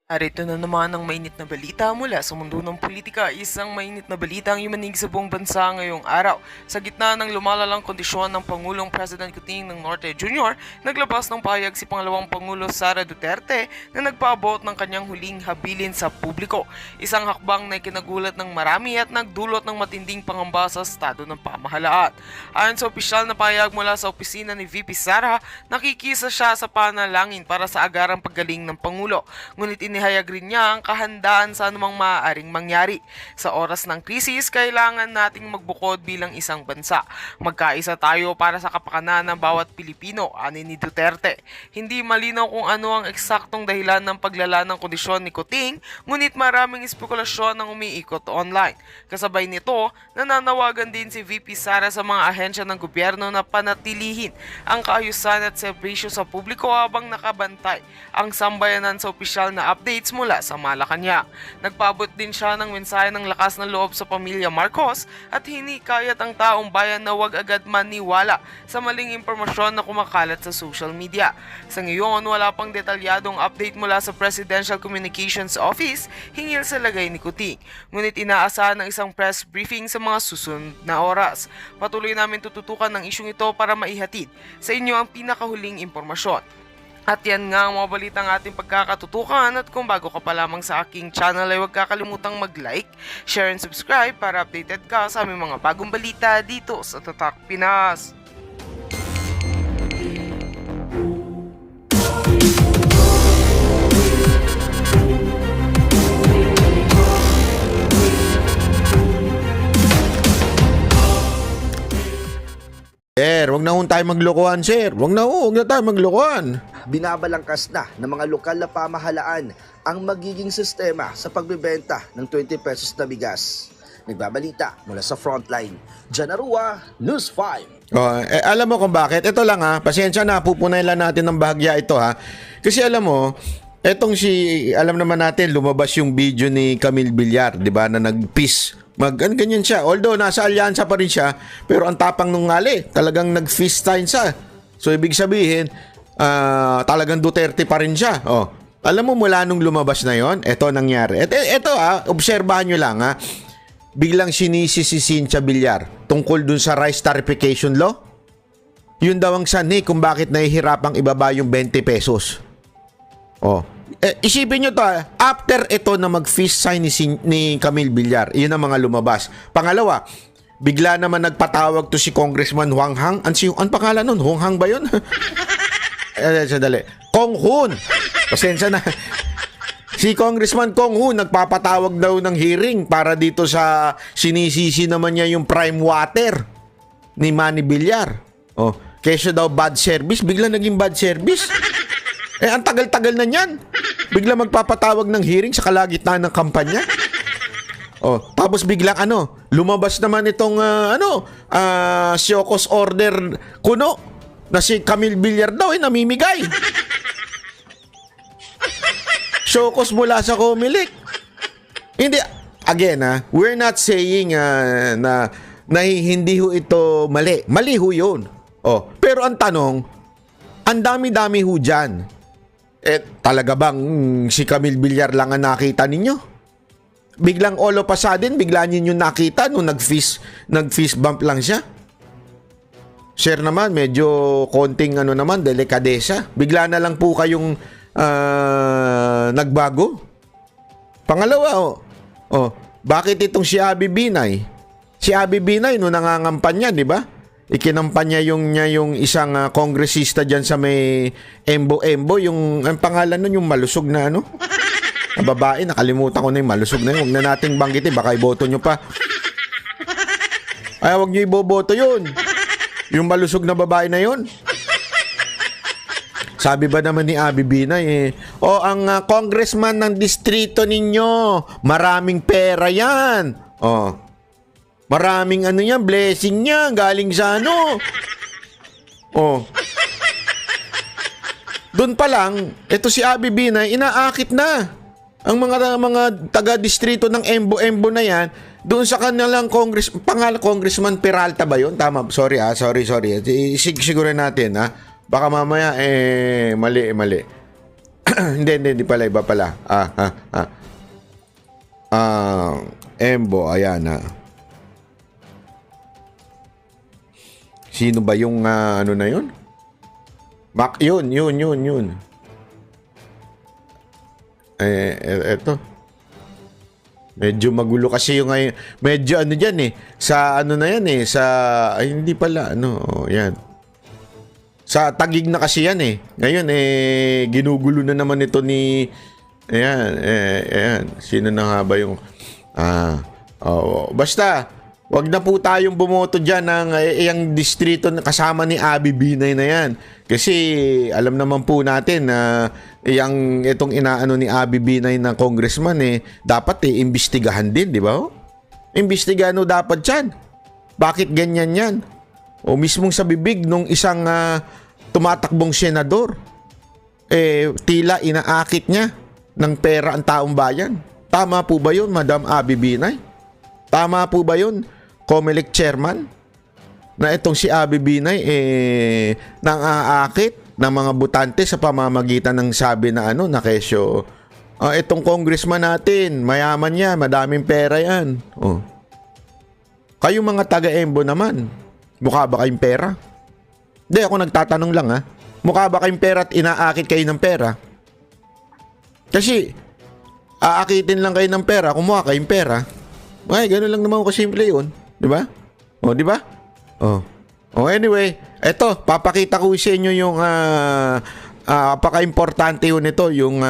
Narito na naman ang mainit na balita mula sa mundo ng politika. Isang mainit na balita ang yumanig sa buong bansa ngayong araw. Sa gitna ng lumalalang kondisyon ng Pangulong President Kuting ng Norte Jr., naglabas ng pahayag si Pangalawang Pangulo Sara Duterte na nagpaabot ng kanyang huling habilin sa publiko. Isang hakbang na ikinagulat ng marami at nagdulot ng matinding pangamba sa estado ng pamahalaan. Ayon sa opisyal na pahayag mula sa opisina ni VP Sara, nakikisa siya sa panalangin para sa agarang paggaling ng Pangulo. Ngunit inihayag rin niya ang kahandaan sa anumang maaaring mangyari. Sa oras ng krisis, kailangan nating magbukod bilang isang bansa. Magkaisa tayo para sa kapakanan ng bawat Pilipino, ani ni Duterte. Hindi malinaw kung ano ang eksaktong dahilan ng paglala ng kondisyon ni Kuting, ngunit maraming espekulasyon ang umiikot online. Kasabay nito, nananawagan din si VP Sara sa mga ahensya ng gobyerno na panatilihin ang kaayusan at serbisyo sa publiko habang nakabantay ang sambayanan sa opisyal na updates mula sa Malacanang. Nagpaabot din siya ng mensahe ng lakas ng loob sa pamilya Marcos at hinikayat ang taong bayan na huwag agad maniwala sa maling impormasyon na kumakalat sa social media. Sa ngayon, wala pang detalyadong update mula sa Presidential Communications Office hinggil sa lagay ni Kuting. Ngunit inaasahan ng isang press briefing sa mga susunod na oras. Patuloy namin tututukan ng isyong ito para maihatid sa inyo ang pinakahuling impormasyon. At yan nga ang mga balitang ating pagkakatutukan, at kung bago ka pa lamang sa aking channel ay huwag kakalimutang mag-like, share and subscribe para updated ka sa aming mga bagong balita dito sa Tatak Pinas. Sir, wag na ho tayo maglokohan, sir. Wag na tayo maglokohan. Binabalangkas na ng mga lokal na pamahalaan ang magiging sistema sa pagbebenta ng 20 pesos na bigas. Nagbabalita mula sa Frontline. Janarua, News 5. Alam mo kung bakit? Ito lang ha, pasensya na, pupunayin lang natin ng bahagya ito ha. Kasi alam mo, alam naman natin, lumabas yung video ni Camille Villar, di ba, na nag-peace. Ganyan siya. Although nasa alyansa pa rin siya, pero ang tapang nung ngali, talagang nag-fist sign siya. So ibig sabihin, talagang Duterte pa rin siya. Alam mo mula nung lumabas na yon, ito nangyari. Ito obserbahan nyo lang ha. Biglang sinisi si Cynthia Villar tungkol dun sa rice tarification law. Yun daw ang sanhi kung bakit nahihirapang ibaba yung 20 pesos. Isipin nyo to after ito na mag-fist sign ni Camille Villar, yun ang mga lumabas. Pangalawa, bigla naman nagpatawag to si Congressman Hong Hang. Ang pangalan nun? Hong Hang ba yun? Sandali. Kong Hoon. Pasensya na. Si Congressman Kong Hoon nagpapatawag daw ng hearing para dito sa sinisisi naman niya yung prime water ni Manny Villar. Kesyo daw bad service, bigla naging bad service. Ang tagal-tagal na niyan. Bigla magpapatawag ng hearing sa kalagitnaan ng kampanya. Tapos biglang lumabas naman itong Siokos order kuno na si Camille Villar daw namimigay. Siokos mula sa Comelec. Hindi, again we're not saying na hindi ho ito mali. Mali ho yun. Pero ang tanong, ang dami-dami ho dyan. Talaga bang si Camille Villar lang ang nakita ninyo? Biglang all of a sudden, bigla ninyo nakita nung nag-fist bump lang siya? Sir naman, medyo konting delikadesa. Bigla na lang po kayong nagbago. Pangalawa, bakit itong si Abby Binay? Si Abby Binay, nung nangangampanya, di ba? Ikinampanya yung isang kongresista dyan sa may Embo-Embo, ang pangalan nun yung malusog na na babae, nakalimutan ko na yung malusog na yun. Huwag na nating banggitin, baka iboto nyo pa. Huwag nyo iboboto yun. Yung malusog na babae na yun. Sabi ba naman ni Abby Binay ang congressman ng distrito ninyo, maraming pera yan. Maraming yan, blessing niya, galing sa Doon pa lang, ito si Abby Binay, inaakit na ang mga taga-distrito ng Embo-Embo na yan, doon sa kanilang congressman Peralta ba yun? Tama, sorry. Siguro natin Baka mamaya, mali. Hindi pala, iba pala. Embo, ayan na. Sino ba yung ano na yun? Yun. Eto. Medyo magulo kasi yung ngayon. Medyo ano dyan eh. Sa ano na yan eh. Sa, ay hindi pala. Ano, yan. Sa Tagig na kasi yan eh. Ngayon ginugulo na naman ito ni, ayan. Sino na nga ba yung, basta, wag na po tayong bumoto dyan ng yung distrito na kasama ni Abby Binay na yan. Kasi alam naman po natin na itong inaano ni Abby Binay na congressman dapat imbestigahan din, di ba? Imbestigahan dapat yan. Bakit ganyan yan? O mismong sa bibig nung isang tumatakbong senador, tila inaakit niya ng pera ang taong bayan. Tama po ba yun, Madam Abby Binay? Tama po ba yun, COMELEC chairman? Na itong si Abby Binay nang aakit ng mga butante sa pamamagitan ng sabi na na kesyo. Itong congressman natin, mayaman yan, madaming pera yan. Kayo mga taga-Embo naman, mukha ba kayong pera? Hindi, ako nagtatanong lang mukha ba kayong pera at inaakit kayo ng pera? Kasi aakitin lang kayo ng pera kung mukha kayong pera. Ay, gano'n lang naman kasimple yun. Di ba? Di ba? Anyway, eto, papakita ko sa inyo yung apaka-importante yun ito, yung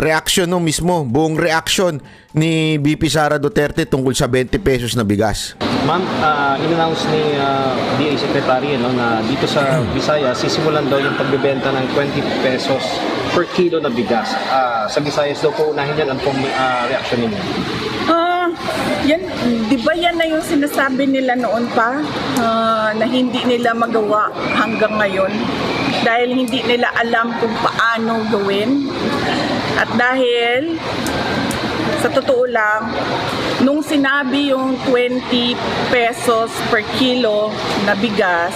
reaction mismo, buong reaction ni VP Sara Duterte tungkol sa 20 pesos na bigas. Ma'am, in-announce ni DA Secretary na dito sa Visayas, sisimulan daw yung pagbebenta ng 20 pesos per kilo na bigas. Sa Visayas daw po unahin yan. Ang reaction ninyo? Yan, di ba yan na yung sinasabi nila noon pa na hindi nila magawa hanggang ngayon dahil hindi nila alam kung paano gawin at dahil sa totoo lang nung sinabi yung 20 pesos per kilo na bigas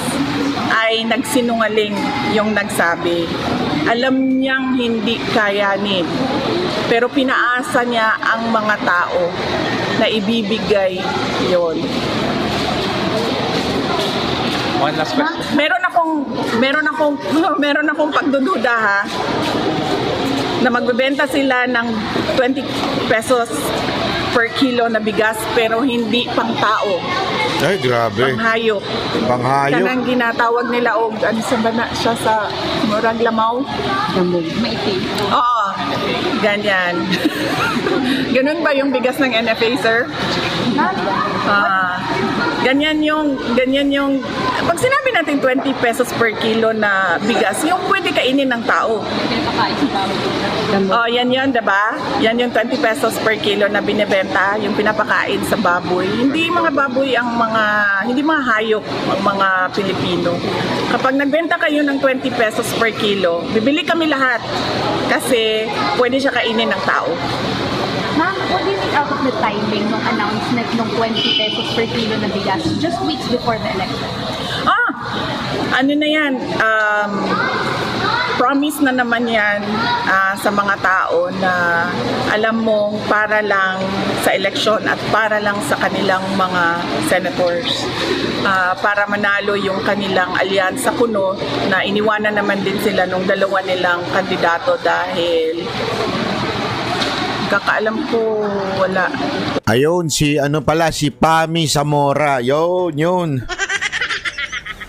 ay nagsinungaling yung nagsabi. Alam niyang hindi kayanin pero pinaasa niya ang mga tao na ibibigay yon. One last question. Meron akong pagdududa na magbebenta sila ng 20 pesos per kilo na bigas pero hindi pang tao. Ay, grabe. Panghayop. Panghayop. Kanang ginatawag nila ano sa bana siya sa Murag Lamaw? Maitim. Oo. Ganyan. Ganun ba yung bigas ng NFA, sir? Ganyan yung pag sinabi natin 20 pesos per kilo na bigas, yung pwede kainin ng tao. Yan yun, diba? Yan yung 20 pesos per kilo na binibenta, yung pinapakain sa baboy. Hindi mga baboy hindi mga hayop ang mga Pilipino. Kapag nagbenta kayo ng 20 pesos per kilo, bibili kami lahat kasi pwede siya kainin ng tao. Ma'am, what do you think out of the timing ng announcement ng 20 pesos per kilo na bigas just weeks before the election? Ano na yan? Promise na naman yan sa mga tao na alam mong para lang sa eleksyon at para lang sa kanilang mga senators. Para manalo yung kanilang alyansa kuno na iniwanan naman din sila nung dalawa nilang kandidato dahil kakaalam ko wala. Ayun, si Pami Zamora. Yun.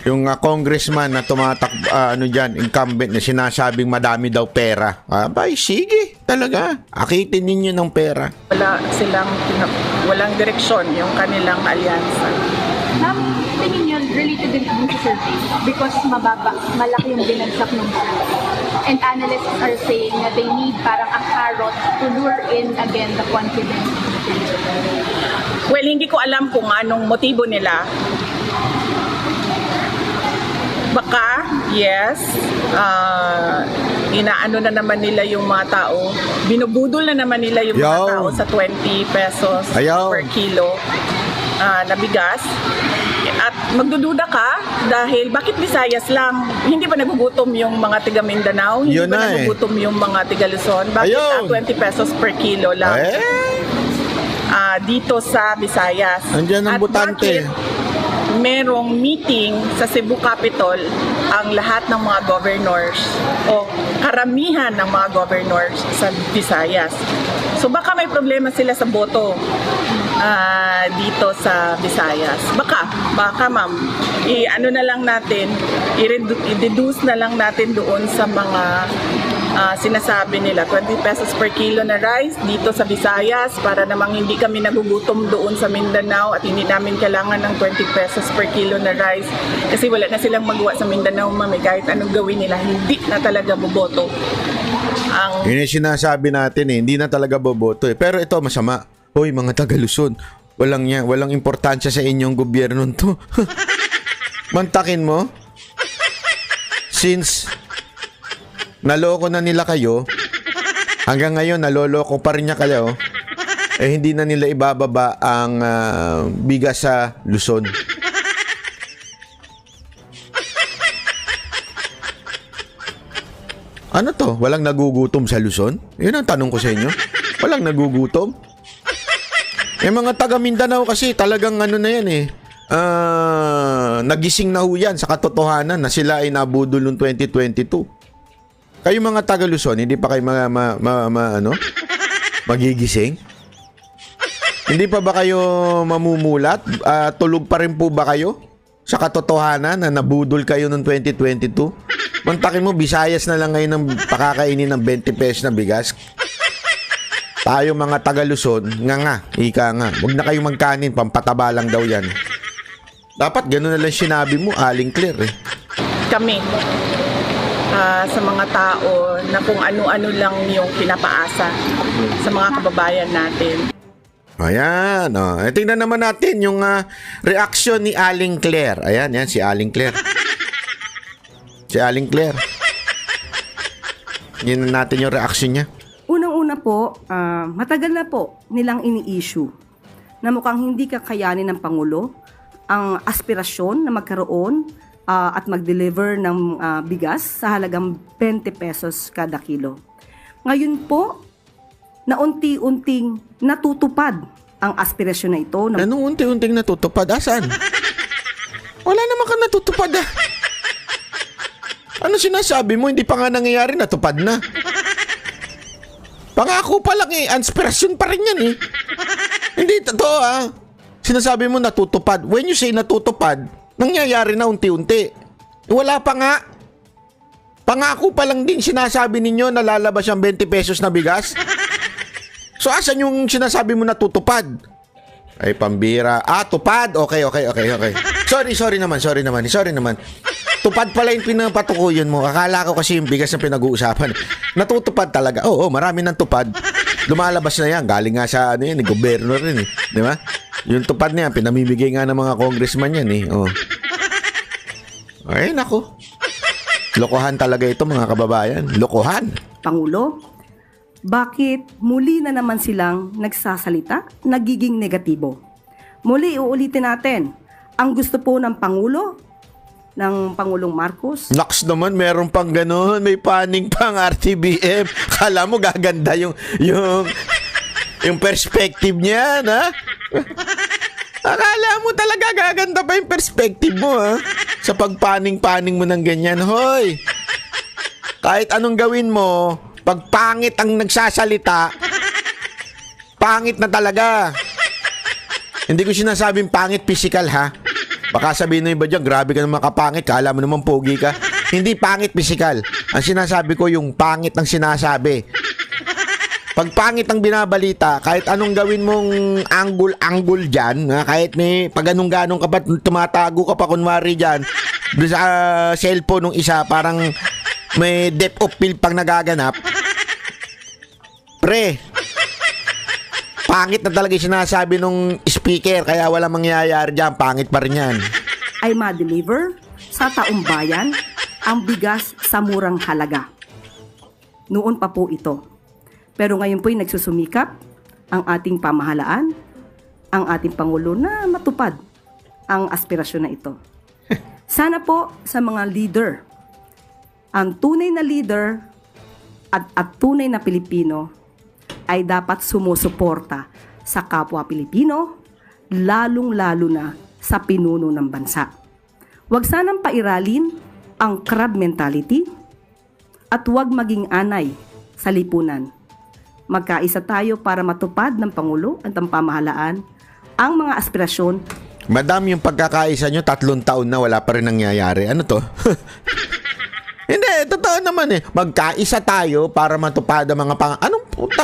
Yung congressman na incumbent na sinasabing madami daw pera. Sige, talaga. Akitin ninyo ng pera. Walang direksyon yung kanilang alyansa. Ma'am, tingin nyo, related din sa survey because malaki yung binagsak ng survey. And analysts are saying na they need parang a carrot to lure in again the confidence. Well, hindi ko alam kung anong motibo nila. Baka, yes, inaano na naman nila yung mga tao, binubudol na naman nila yung mga tao sa 20 pesos per kilo na bigas. At magdududa ka dahil bakit Visayas lang? Hindi ba nagugutom yung mga tiga Mindanao? Hindi Yun ba na eh. nagugutom yung mga tiga Luzon? Bakit Ayun. 20 pesos per kilo lang Eh, dito sa Visayas? andyan ang At butante. bakit merong meeting sa Cebu Capitol ang lahat ng mga governors o karamihan ng mga governors sa Visayas? So baka may problema sila sa boto dito sa Visayas. Baka ma'am, i-ano na lang natin, i-reduce na lang natin doon sa mga sinasabi nila, 20 pesos per kilo na rice dito sa Visayas para namang hindi kami nagugutom doon sa Mindanao at hindi namin kailangan ng 20 pesos per kilo na rice kasi wala na silang magawa sa Mindanao, ma'am. Kahit anong gawin nila, hindi na talaga boboto ang Yun yung sinasabi natin eh, hindi na talaga boboto eh. Pero ito masama. Hoy mga taga Luzon, walang importansya sa inyong gobyerno to. Mantakin mo. Since naloko na nila kayo, hanggang ngayon naloloko pa rin niya kayo, eh hindi na nila ibababa ang bigas sa Luzon. Ano to? Walang nagugutom sa Luzon? Yun ang tanong ko sa inyo. Walang nagugutom? Eh mga taga Mindanao kasi talagang ano na yan eh. Nagising na ho yan sa katotohanan na sila ay nabudol noong 2022. Kayo mga taga Luzon, hindi pa kayo magigising? Hindi pa ba kayo mamumulat? Tulog pa rin po ba kayo sa katotohanan na nabudol kayo noong 2022? Mantakin mo, Visayas na lang ngayon ng pakakainin ng 20 pesos na bigas. Tayo mga taga Luzon, ika nga. Huwag na kayong magkanin, pampataba lang daw yan. Dapat gano'n na lang sinabi mo, Aling Claire eh. kami sa mga tao na kung ano-ano lang yung pinapaasa sa mga kababayan natin. Ayan, oh. Tingnan naman natin yung reaction ni Aling Claire. Ayan, yan si Aling Claire. Si Aling Claire. Yan natin yung reaction niya. Unang-una po, matagal na po nilang ini-issue na mukhang hindi kakayanin ng Pangulo ang aspirasyon na magkaroon at mag-deliver ng bigas sa halagang 20 pesos kada kilo. Ngayon po, na unti-unting natutupad ang aspirasyon na ito. Anong unti-unting natutupad? Asan? Wala naman ka natutupad ah. Ano sinasabi mo? Hindi pa nga nangyayari, natupad na. Pangako pa lang eh. Aspirasyon pa rin yan eh. Hindi totoo ah. Sinasabi mo natutupad. When you say natutupad, nangyayari na unti-unti. Wala pa nga. Pangako pa lang din sinasabi ninyo na lalabas ang 20 pesos na bigas. So asan yung sinasabi mo natutupad? Ay pambira. Tupad. Okay. Sorry naman. Tupad pala yung pinapatukuyan mo. Akala ko kasi yung bigas na pinag-uusapan. Natutupad talaga. Oo, marami ng tupad. Lumalabas na yan. Galing nga sa gobyerno rin eh. Di ba? Yung tupad na yan, pinamimigay nga ng mga congressman yan eh. Oh. Ay, nako. Lokohan talaga ito mga kababayan. Lokohan. Pangulo, bakit muli na naman silang nagsasalita, nagiging negatibo? Muli uulitin natin, ang gusto po ng Pangulo, ng Pangulong Marcos. Naks naman, meron pang ganun. May paning pang RTBM. Kala mo gaganda yung perspective niya, ha? Akala mo talaga gaganda pa yung perspective mo, ha? Sa pagpaning-paning mo ng ganyan. Hoy! Kahit anong gawin mo, pag pangit ang nagsasalita, pangit na talaga. Hindi ko sinasabing pangit physical, ha? Baka sabihin mo iba dyan, grabe ka naman kapangit, kala mo naman pogi ka. Hindi pangit physical. Ang sinasabi ko, yung pangit ang sinasabi. Pag pangit ang binabalita, kahit anong gawin mong angle dyan, kahit may pag anong-ganong ka pa, tumatago ka pa kunwari dyan, sa cellphone ng isa, parang may depth of field pang nagaganap. Pre, pangit na talaga yung sinasabi nung speaker, kaya wala mangyayari dyan, pangit pa rin yan. Ay ma-deliver sa taong bayan ang bigas sa murang halaga. Noon pa po ito. Pero ngayon po'y nagsusumikap ang ating pamahalaan, ang ating Pangulo na matupad ang aspirasyon na ito. Sana po sa mga leader, ang tunay na leader at tunay na Pilipino ay dapat sumusuporta sa kapwa Pilipino, lalong-lalo na sa pinuno ng bansa. Huwag sanang pairalin ang crab mentality at huwag maging anay sa lipunan. Magkaisa tayo para matupad ng Pangulo at ng pamahalaan ang mga aspirasyon. Madam, yung pagkakaisa nyo, 3 taon na wala pa rin nangyayari. Ano to? Hindi, totoo naman eh. Magkaisa tayo para matupad ang mga Anong puta?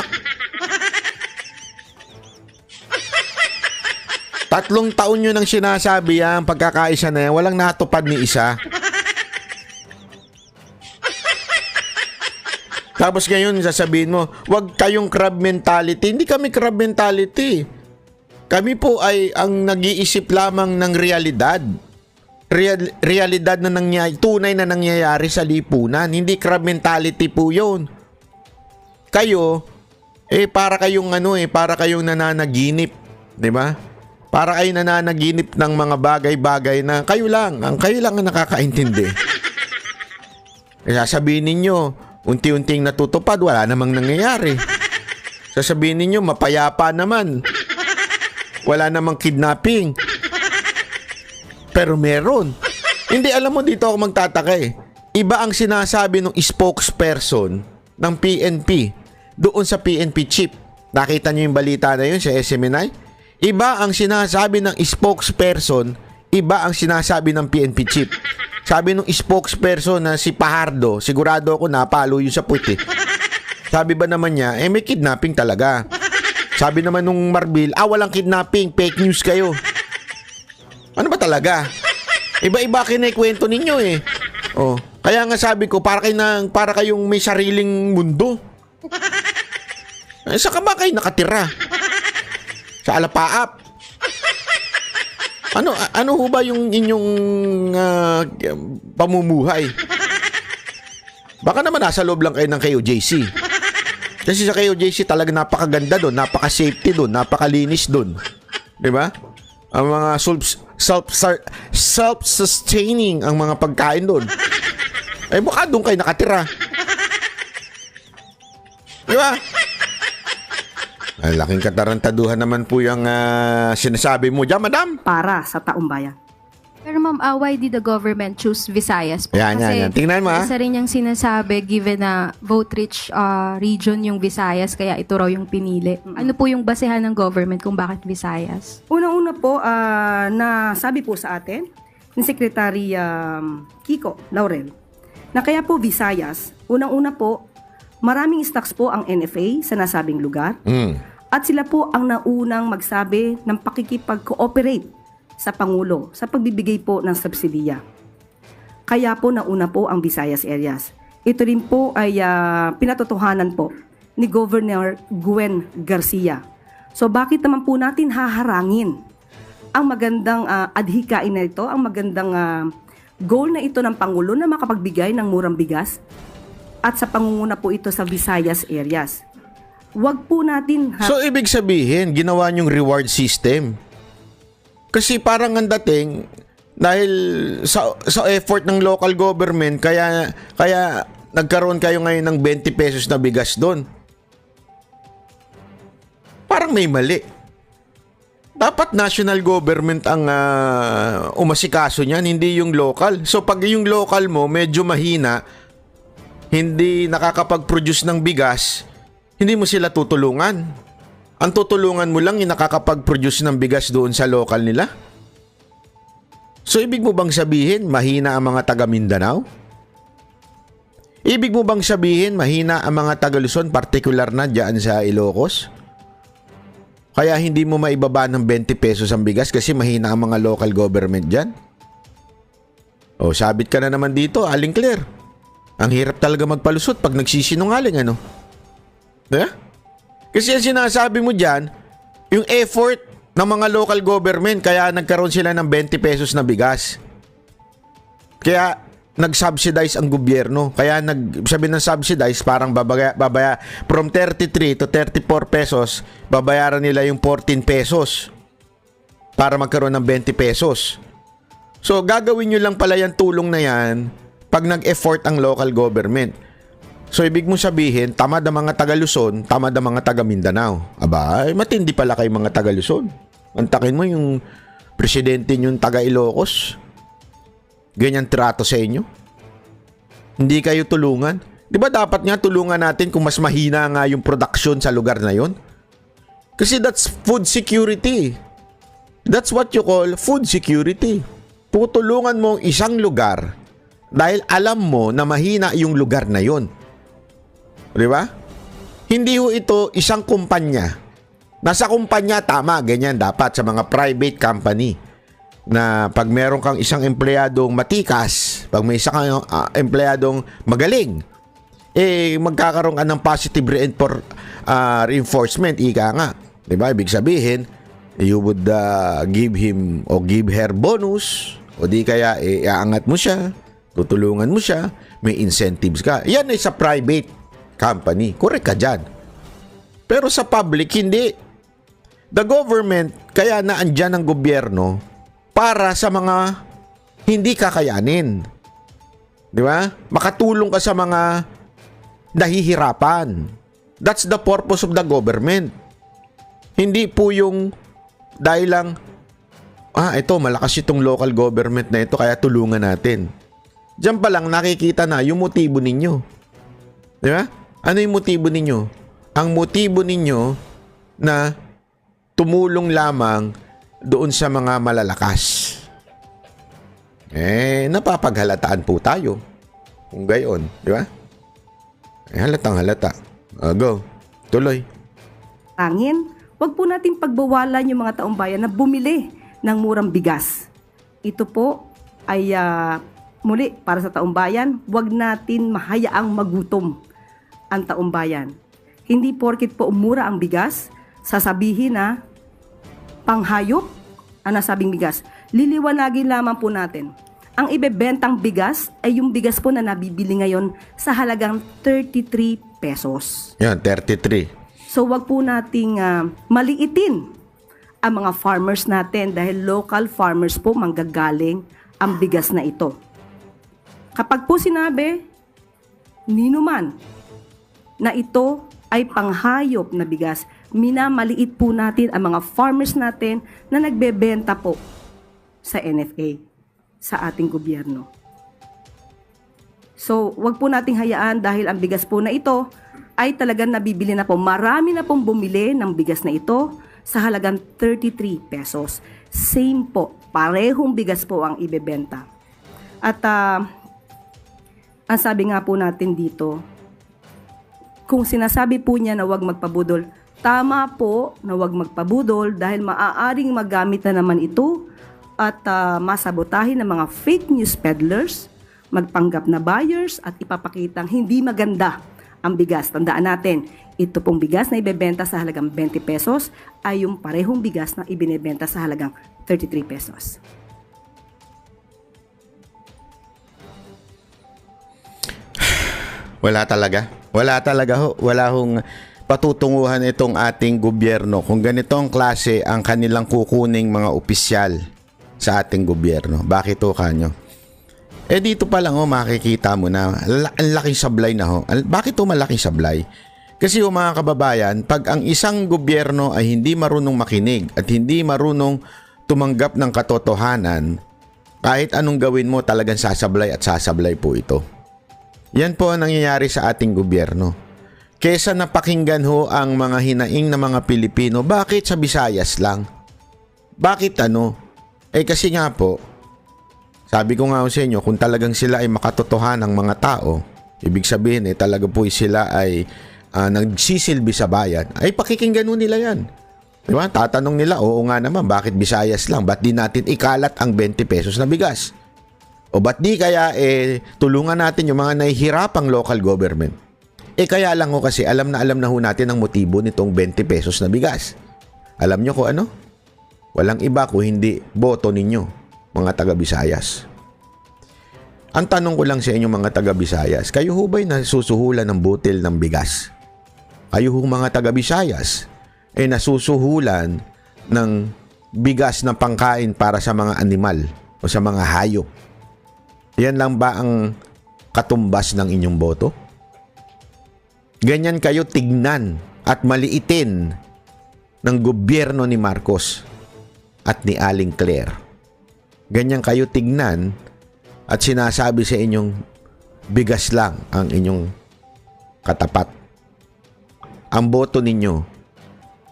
3 taon nyo nang sinasabi yan, pagkakaisa na yan, walang natupad ni isa. Tapos ngayon, sasabihin mo, wag kayong crab mentality. Hindi kami crab mentality. Kami po ay ang nag-iisip lamang ng realidad. Realidad na nangyayari, tunay na nangyayari sa lipunan. Hindi crab mentality po yun. Kayo, para kayong nananaginip. Di ba? Para kayong nananaginip ng mga bagay-bagay na kayo lang ang nakakaintindi. Sasabihin ninyo, unti-unting natutupad, wala namang nangyayari. Sasabihin ninyo, mapayapa naman. Wala namang kidnapping. Pero meron. Hindi, alam mo, dito ako magtataka eh. Iba ang sinasabi ng spokesperson ng PNP doon sa PNP chief. Nakita niyo yung balita na yun sa SMNI? Iba ang sinasabi ng spokesperson, iba ang sinasabi ng PNP chief. Sabi nung spokesperson na si Pahardo, sigurado ako napalo yun sa puwit eh. Sabi ba naman niya, may kidnapping talaga. Sabi naman nung Marbil, walang kidnapping, fake news kayo. Ano ba talaga? Iba-iba kinikwento ninyo eh. Oh, kaya nga sabi ko, para kayong may sariling mundo. Saan ka ba kayo nakatira? Sa Alapaap. Ano ho ba yung inyong pamumuhay? Baka naman nasa loob lang kayo ng KOJC. Kasi sa KOJC talaga napakaganda doon, napaka-safety doon, napakalinis doon. 'Di ba? Ang mga self-sustaining ang mga pagkain doon. Baka doon kayo nakatira. 'Di ba? Ay, laking katarantaduhan naman po yung sinasabi mo dyan, madam. Para sa taong bayan. Pero ma'am, why did the government choose Visayas po? Yan. Tingnan mo isa rin niyang sinasabi, given na vote-rich region yung Visayas, kaya ito raw yung pinili. Ano po yung basehan ng government kung bakit Visayas? Unang-una po, na sabi po sa atin ni Secretary Kiko Laurel, na kaya po Visayas, unang-una po, maraming stocks po ang NFA sa nasabing lugar. At sila po ang naunang magsabi ng pakikipag-cooperate sa Pangulo sa pagbibigay po ng subsidiya. Kaya po nauna po ang Visayas areas. Ito rin po ay pinatotohanan po ni Governor Gwen Garcia. So bakit naman po natin haharangin ang magandang adhikain na ito, ang magandang goal na ito ng Pangulo na makapagbigay ng murang bigas at sa pangunguna po ito sa Visayas areas. Wag po natin... So, ibig sabihin, ginawa niyong reward system. Kasi parang ang dating, dahil sa effort ng local government, kaya nagkaroon kayo ngayon ng 20 pesos na bigas doon. Parang may mali. Dapat national government ang umasikaso niyan, hindi yung local. So, pag yung local mo medyo mahina, hindi nakakapag-produce ng bigas, hindi mo sila tutulungan. Ang tutulungan mo lang yung nakakapag-produce ng bigas doon sa local nila. So, ibig mo bang sabihin mahina ang mga taga Mindanao? Ibig mo bang sabihin mahina ang mga taga Luzon, particular na dyan sa Ilocos? Kaya hindi mo maibaba ng 20 pesos ang bigas kasi mahina ang mga local government dyan? O, sabit ka na naman dito, Aling Claire. Ang hirap talaga magpalusot pag nagsisinungaling, ano? Diba? Kasi ang sinasabi mo dyan, yung effort ng mga local government, kaya nagkaroon sila ng 20 pesos na bigas. Kaya nag-subsidize ang gobyerno. Kaya sabi ng subsidize, parang babaya from 33 to 34 pesos, babayaran nila yung 14 pesos. para magkaroon ng 20 pesos. So, gagawin nyo lang pala yung tulong na yan pag nag-effort ang local government. So, ibig mo sabihin, tamad ang mga taga Luzon, tamad ang mga taga Mindanao. Aba, matindi pala kayo mga taga Luzon. Antakin mo yung presidente nyong taga Ilocos. Ganyan trato sa inyo. Hindi kayo tulungan. Di ba dapat nga tulungan natin kung mas mahina nga yung production sa lugar na yon? Kasi that's food security. That's what you call food security. Tutulungan mo ang isang lugar dahil alam mo na mahina yung lugar na yon. Di ba? Hindi ho ito isang kumpanya. Nasa kumpanya, tama, ganyan dapat sa mga private company. Na pag meron kang isang empleyadong matikas, pag may isang empleyadong magaling, magkakaroon ka ng positive reinforcement, ika nga. Diba? Ibig sabihin, you would give him o give her bonus, o di kaya iaangat mo siya, tutulungan mo siya, may incentives ka. Yan ay sa private company. Correct ka dyan. Pero sa public, hindi. The government, kaya naandyan ang gobyerno para sa mga hindi kakayanin. Di ba? Makatulong ka sa mga nahihirapan. That's the purpose of the government. Hindi po yung dahil lang, ito, malakas itong local government na ito, kaya tulungan natin. Diyan pa lang nakikita na yung motibo ninyo. Di ba? Ano yung motibo ninyo? Ang motibo ninyo na tumulong lamang doon sa mga malalakas. Napapaghalataan po tayo. Kung gayon, di ba? Halatang halata. Go. Tuloy. Tangin, wag po nating pagbawalan yung mga taong bayan na bumili ng murang bigas. Ito po ay muli para sa taong bayan, wag natin mahayaang magutom ang taong bayan. Hindi porkit po mura ang bigas, sasabihin na panghayop ang nasabing bigas. Liliwanagin lamang po natin. Ang ibebentang bigas ay yung bigas po na nabibili ngayon sa halagang 33 pesos. Yan, 33. So wag po nating maliitin ang mga farmers natin dahil local farmers po manggagaling ang bigas na ito. Kapag po sinabi, nino man, na ito ay panghayop na bigas, minamaliit po natin ang mga farmers natin na nagbebenta po sa NFA, sa ating gobyerno. So, wag po nating hayaan dahil ang bigas po na ito ay talagang nabibili na po. Marami na pong bumili ng bigas na ito sa halagang 33 pesos. Same po, parehong bigas po ang ibebenta. At ang sabi nga po natin dito, kung sinasabi po niya na wag magpabudol, tama po na wag magpabudol dahil maaaring magamit na naman ito at masabotahin ng mga fake news peddlers, magpanggap na buyers at ipapakitang hindi maganda ang bigas. Tandaan natin, ito pong bigas na ibebenta sa halagang 20 pesos ay yung parehong bigas na ibinebenta sa halagang 33 pesos. Wala talaga. Wala talaga ho. Wala hong patutunguhan itong ating gobyerno kung ganitong klase ang kanilang kukuning mga opisyal sa ating gobyerno. Bakit ho kanyo? Dito pa lang makikita mo na ang laking sablay na ho. Bakit ho malaking sablay? Kasi ho mga kababayan, pag ang isang gobyerno ay hindi marunong makinig at hindi marunong tumanggap ng katotohanan, kahit anong gawin mo talagang sasablay at sasablay po ito. Yan po ang nangyayari sa ating gobyerno. Kesa napakinggan ho ang mga hinaing na mga Pilipino, bakit sa Visayas lang? Bakit ano? Kasi nga po, sabi ko nga sa inyo, kung talagang sila ay makatotohan ng mga tao, ibig sabihin talaga po sila ay nagsisilbi sa bayan, ay pakikinggan ho nila yan. Diba? Tatanong nila, oo nga naman, bakit Visayas lang? Ba't di natin ikalat ang 20 pesos na bigas? O ba't di kaya tulungan natin yung mga nahihirapang local government? Kaya lang ho kasi alam na ho natin ang motibo nitong 20 pesos na bigas. Alam nyo ko ano? Walang iba kung hindi boto ninyo, mga taga-Visayas. Ang tanong ko lang sa inyo mga taga-Visayas, kayo ho ba'y nasusuhulan ng butil ng bigas? Kayo ho mga taga-Visayas, nasusuhulan ng bigas na pangkain para sa mga animal o sa mga hayop. Yan lang ba ang katumbas ng inyong boto? Ganyan kayo tignan at maliitin ng gobyerno ni Marcos at ni Aling Claire. Ganyan kayo tignan at sinasabi sa inyong bigas lang ang inyong katapat. Ang boto ninyo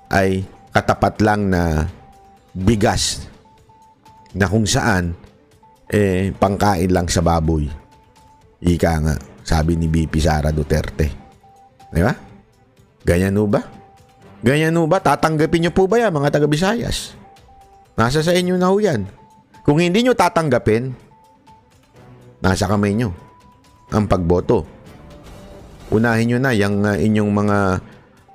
ay katapat lang na bigas na kung saan pangkain lang sa baboy. Ika nga, sabi ni BP Sara Duterte. Di ba? Ganyan ho ba? Ganyan ho ba? Tatanggapin nyo po ba yan, mga taga-Visayas? Nasa sa inyo na ho yan. Kung hindi nyo tatanggapin, nasa kamay nyo ang pagboto. Unahin nyo na yung inyong mga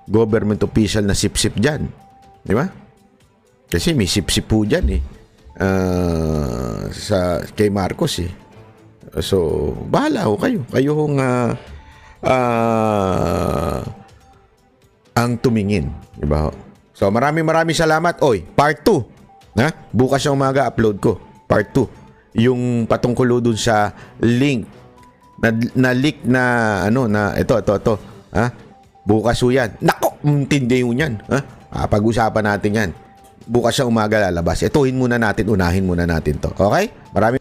government official na sip-sip dyan. Di ba? Kasi may sip-sip po dyan kay Marcos eh. So, bahala ho kayo. Kayo hong ang tumingin. Diba? So, maraming salamat. Oy, part 2. Bukas yung umaga upload ko. Part 2. Yung patungkol dun sa link na leak na ito. Bukas ho yan. Nako, intindi ho yan. Pag-usapan natin yan. Bukas sa umaga lalabas. Unahin muna natin to. Okay? Maraming